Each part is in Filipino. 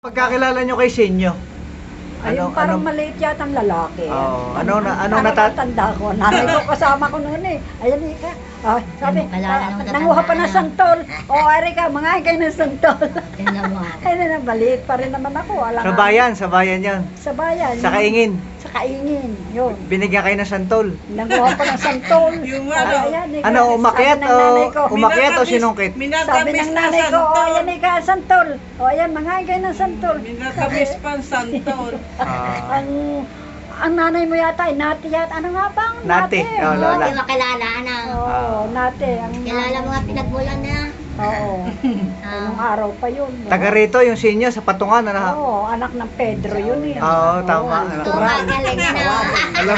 Pagkakilala nyo kay Senyo? Ayun, parang maliit yata ang lalaki. Oh, ano parang natanda ko. Nanay ko kasama ko noon eh. Ayan Ika. Oh, sabi, nanguha pa ng santol. Oh, Erika, mga kayo ng santol. Ayun na, maliit pa rin naman ako. Alam Sa bayan yan. Sa bayan. Sa Kaingin. Sa Kaingin, yun. Binigyan kayo ng santol. Nanguha pa ng santol. Yung Ano, umakyat o sinungkit? Sabi ng nanay ko, oh, ayan Ika, santol. Oh, ayan, mga kayo ng santol. Minatamis pa ang santol. Ang nanay mo yata, nati yata. Ano nga bang? Nati. Oh, lola. Hindi makilala na. Oo, nati. Kilala mo nga pinagbulan na. Oo. Anong araw pa yun. Taga rito yung Senyo sa Patungan. Ano? Oo, anak ng Pedro yun eh. Oo, tama. Oo, magaling na. Alam.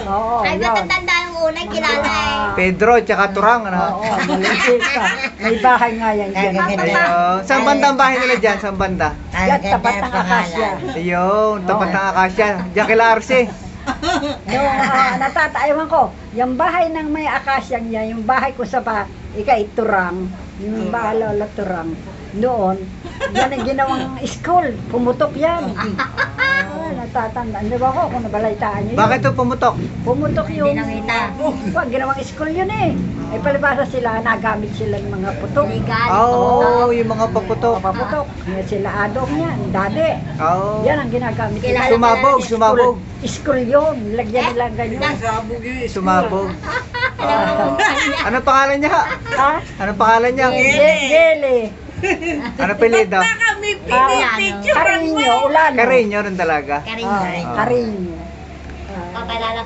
Oo, Ay, yun. matatanda yung una, kilala eh. Pedro, tsaka Turang. Ano? Oo, malipit ka. May bahay nga yan dyan. Ayun. Saan banda ang bahay nila dyan? Saan banda? Yan, tapat ng akasya. Ayun, tapat ng Akasya. Diyan kila Arce. Yung natataiwan ko, yung bahay ng may akasyang yan, yung bahay ko sa Turang, yung bahay Lola Turang, noon, yan ang ginawang school, pumutok yan. Natatanda, hindi ba ako kung nabalaitaan nyo yun? Bakit ito pumutok? Pumutok yung, Hindi nakita. ginawang school yun eh. Ay palibasa sila, nagamit sila ng mga putok. Legal. Oo, yung mga paputok. Paputok, yan sila adong yan, dade. Oo. Yan ang ginagamit nila. Kilala Sumabog. School yun, lagyan nila ganyan. Sabog yun. Sumabog. Alam mo, Ano pangalan niya? Ha? Ano pangalan niya? Gele. Ano pilido? Kami pinipicture. Karinyo, ulan. Karinyo rin talaga. Karing. Karinyo. Kalala